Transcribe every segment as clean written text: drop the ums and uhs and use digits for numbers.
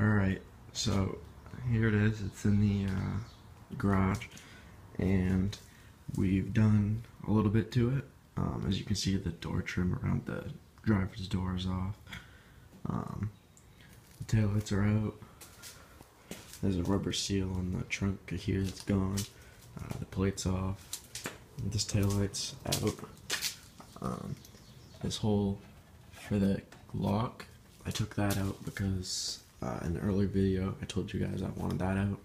Alright, so here it is. It's in the garage, and we've done a little bit to it. As you can see, the door trim around the driver's door is off. The taillights are out. There's a rubber seal on the trunk here that's gone. The plate's off. This taillight's out. This hole for the lock, I took that out because in the earlier video I told you guys I wanted that out.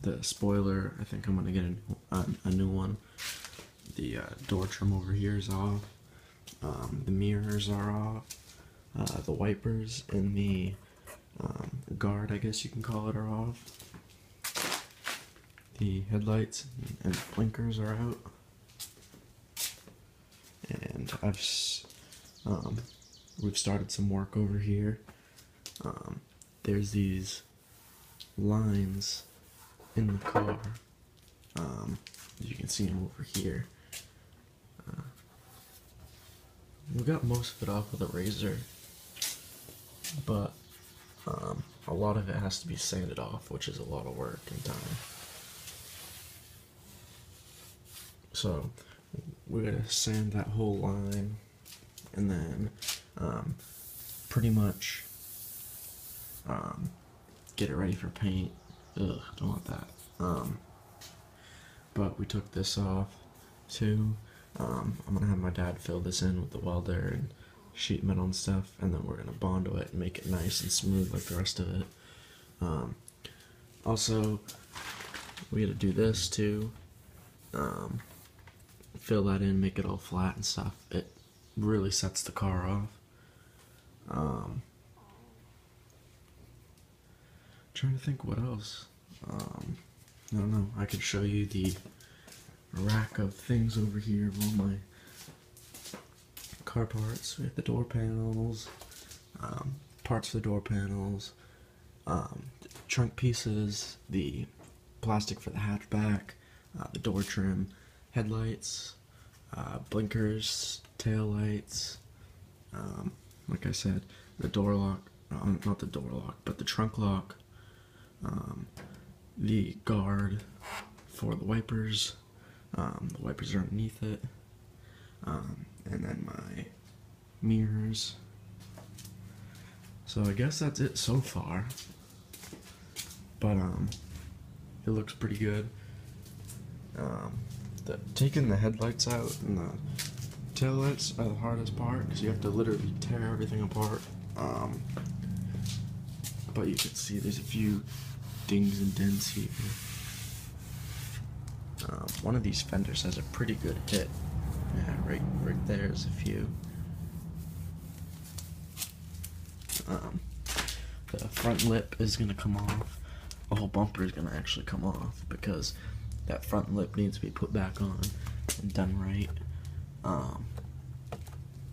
The spoiler, I think I'm gonna get a new one. The door trim over here is off. The mirrors are off. The wipers and the guard, I guess you can call it, are off. The headlights and blinkers are out. And we've started some work over here. There's these lines in the car. You can see them over here. We got most of it off with a razor, but a lot of it has to be sanded off, which is a lot of work and time. So we're gonna sand that whole line, and then pretty much get it ready for paint. Ugh, don't want that. But we took this off too. I'm gonna have my dad fill this in with the welder and sheet metal and stuff, and then we're gonna Bondo it and make it nice and smooth like the rest of it. Also, we gotta do this too. Fill that in, make it all flat and stuff. It really sets the car off. Trying to think what else. I don't know. I could show you the rack of things over here of all my car parts. We have the door panels, parts for the door panels, trunk pieces, the plastic for the hatchback, the door trim, headlights, blinkers, tail lights, like I said, the door lock, not the door lock, but the trunk lock, the guard for the wipers. The wipers are underneath it, and then my mirrors. So I guess that's it so far, but it looks pretty good. Taking the headlights out and the taillights are the hardest part, because you have to literally tear everything apart. But you can see there's a few dings and dents here. One of these fenders has a pretty good hit. Yeah, right there's a few. The front lip is gonna come off. The whole bumper is gonna actually come off, because that front lip needs to be put back on and done right.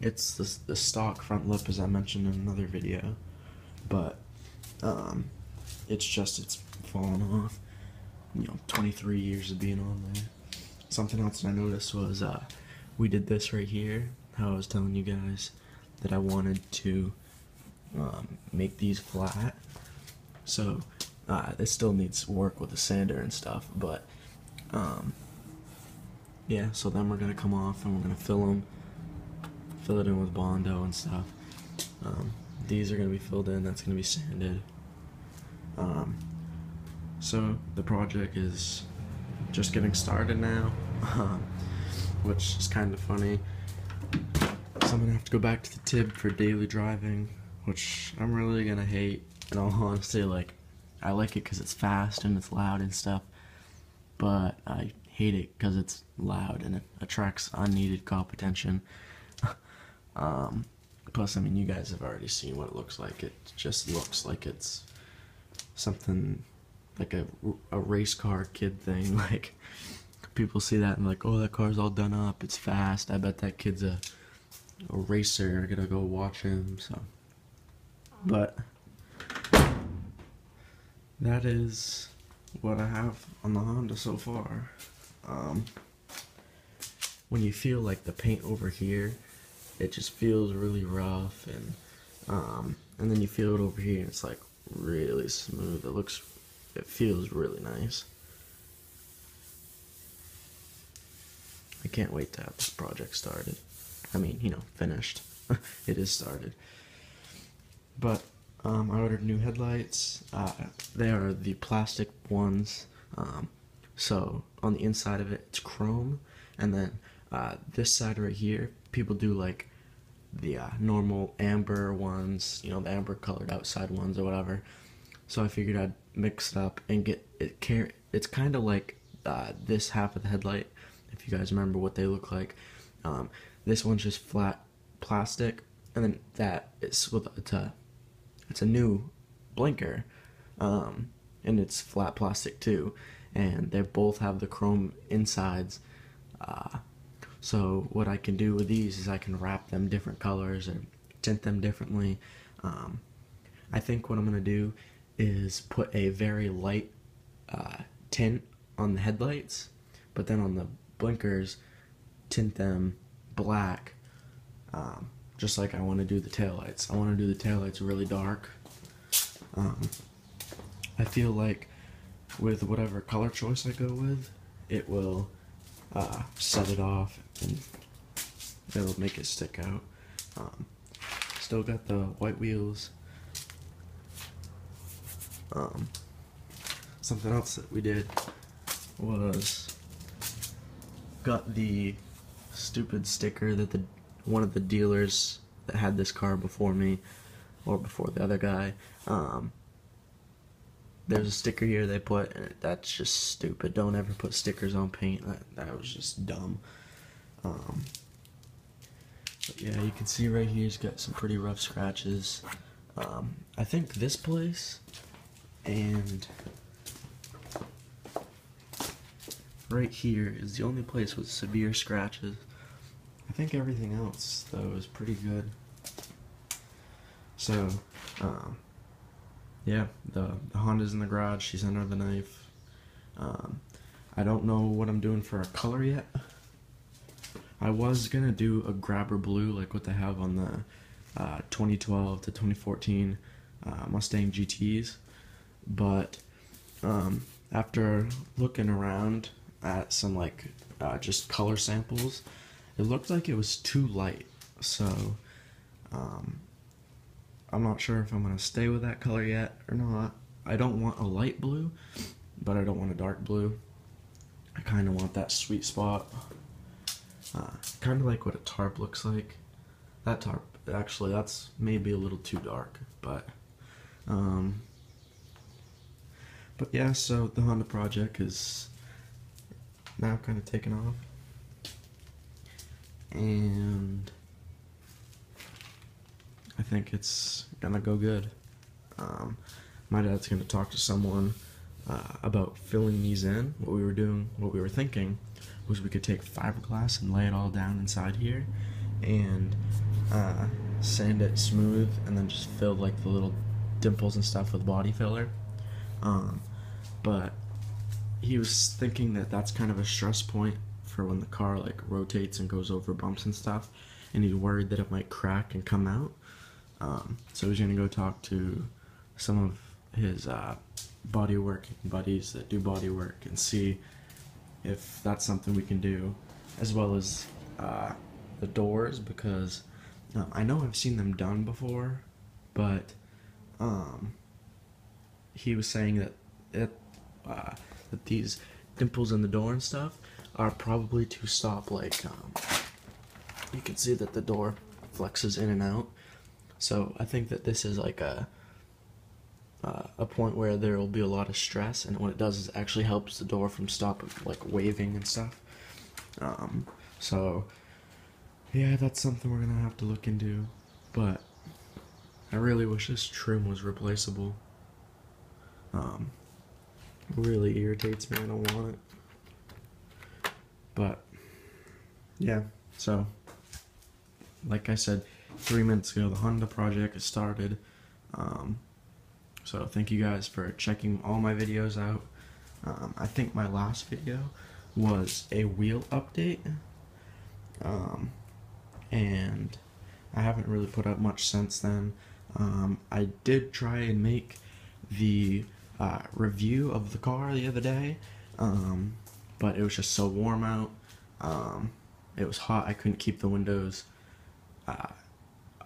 It's the stock front lip, as I mentioned in another video, but it's fallen off. 23 years of being on there. Something else I noticed was we did this right here. How I was telling you guys that I wanted to make these flat. So this still needs work with the sander and stuff, but yeah. So then we're gonna come off and we're gonna fill it in with Bondo and stuff. These are gonna be filled in. That's gonna be sanded. So the project is just getting started now, which is kind of funny. So I'm gonna have to go back to the Tib for daily driving, which I'm really gonna hate. In all honesty, like, I like it because it's fast and it's loud and stuff, but I hate it because it's loud and it attracts unneeded cop attention. Plus, I mean, you guys have already seen what it looks like. It just looks like it's something like a race car kid thing. Like, people see that and like, oh, that car's all done up, it's fast, I bet that kid's a racer, I gotta go watch him. So, but that is what I have on the Honda so far. When you feel like the paint over here it just feels really rough, and then you feel it over here and it's like really smooth. It feels really nice. I can't wait to have this project started. I mean, finished. It is started. But I ordered new headlights. They are the plastic ones. So on the inside of it, it's chrome, and then this side right here, people do like the normal amber ones, the amber colored outside ones or whatever. So I figured I'd mix it up and get it. It's kind of like this half of the headlight, if you guys remember what they look like. This one's just flat plastic, and then that is with it's a new blinker, and it's flat plastic too, and they both have the chrome insides. So what I can do with these is I can wrap them different colors or tint them differently. I think what I'm gonna do is put a very light tint on the headlights, but then on the blinkers tint them black, just like I want to do the taillights. I want to do the taillights really dark. I feel like with whatever color choice I go with, it will set it off and it'll make it stick out. Still got the white wheels. Something else that we did was got the stupid sticker that one of the dealers that had this car before me, or before the other guy, there's a sticker here they put, and that's just stupid. Don't ever put stickers on paint. That was just dumb. But yeah, you can see right here he's got some pretty rough scratches. I think this place and right here is the only place with severe scratches. I think everything else, though, is pretty good. So, yeah, the Honda's in the garage. She's under the knife. I don't know what I'm doing for a color yet. I was gonna do a grabber blue like what they have on the 2012 to 2014 Mustang GTs, but after looking around at some just color samples, it looked like it was too light. So I'm not sure if I'm gonna stay with that color yet or not. I don't want a light blue, but I don't want a dark blue. I kind of want that sweet spot. Kind of like what a tarp looks like. That tarp, actually, that's maybe a little too dark, but yeah, so the Honda project is now kind of taken off, and I think it's gonna go good. My dad's gonna talk to someone about filling these in. What we were thinking was we could take fiberglass and lay it all down inside here, and sand it smooth, and then just fill like the little dimples and stuff with body filler. But he was thinking that that's kind of a stress point for when the car like rotates and goes over bumps and stuff, and he's worried that it might crack and come out. So he's gonna go talk to some of his bodywork buddies that do body work and see if that's something we can do, as well as the doors, because I know I've seen them done before, but he was saying that these dimples in the door and stuff are probably to stop, like, you can see that the door flexes in and out. So I think that this is like a point where there will be a lot of stress, and what it does is it actually helps the door from stopping, like, waving and stuff. So yeah, that's something we're gonna have to look into, but I really wish this trim was replaceable. Really irritates me. I don't want it. But yeah, so like I said 3 minutes ago, the Honda project has started. So thank you guys for checking all my videos out. I think my last video was a wheel update, and I haven't really put up much since then. I did try and make the review of the car the other day, but it was just so warm out. It was hot. I couldn't keep the windows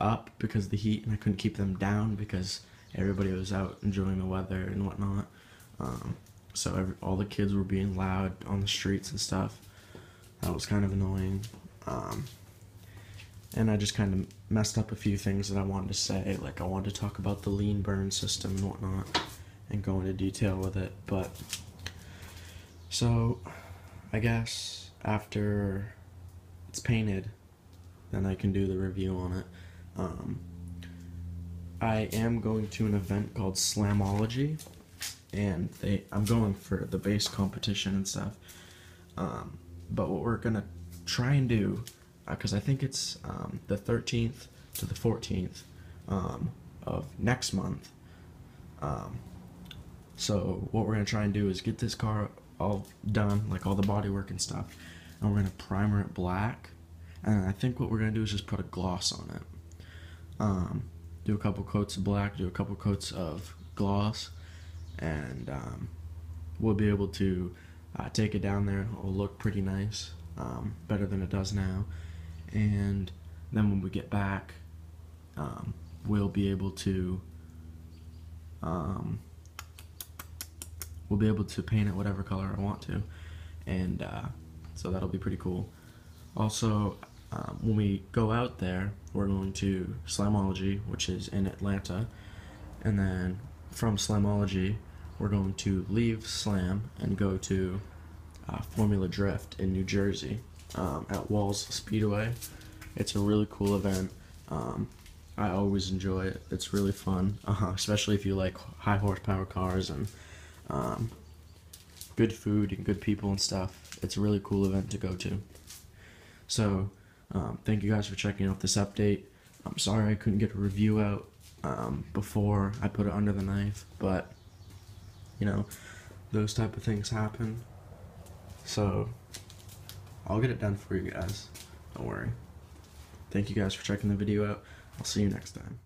up because of the heat, and I couldn't keep them down because everybody was out enjoying the weather and whatnot. So all the kids were being loud on the streets and stuff. That was kind of annoying. And I just kind of messed up a few things that I wanted to say. Like, I wanted to talk about the lean burn system and whatnot and go into detail with it. But, so, I guess after it's painted, then I can do the review on it. I am going to an event called Slamology, and I'm going for the base competition and stuff. But what we're gonna try and do, because I think it's the 13th to the 14th of next month. So what we're gonna try and do is get this car all done, like all the bodywork and stuff, and we're gonna primer it black. And I think what we're gonna do is just put a gloss on it. Do a couple coats of black, do a couple coats of gloss, and we'll be able to take it down there. It'll look pretty nice, better than it does now. And then when we get back, we'll be able to paint it whatever color I want to, and so that'll be pretty cool. Also, when we go out there, we're going to Slamology, which is in Atlanta, and then from Slamology, we're going to leave Slam and go to Formula Drift in New Jersey at Walls Speedway. It's a really cool event. I always enjoy it. It's really fun, especially if you like high horsepower cars and good food and good people and stuff. It's a really cool event to go to. So, thank you guys for checking out this update. I'm sorry I couldn't get a review out before I put it under the knife, but you know, those type of things happen. So, I'll get it done for you guys. Don't worry. Thank you guys for checking the video out. I'll see you next time.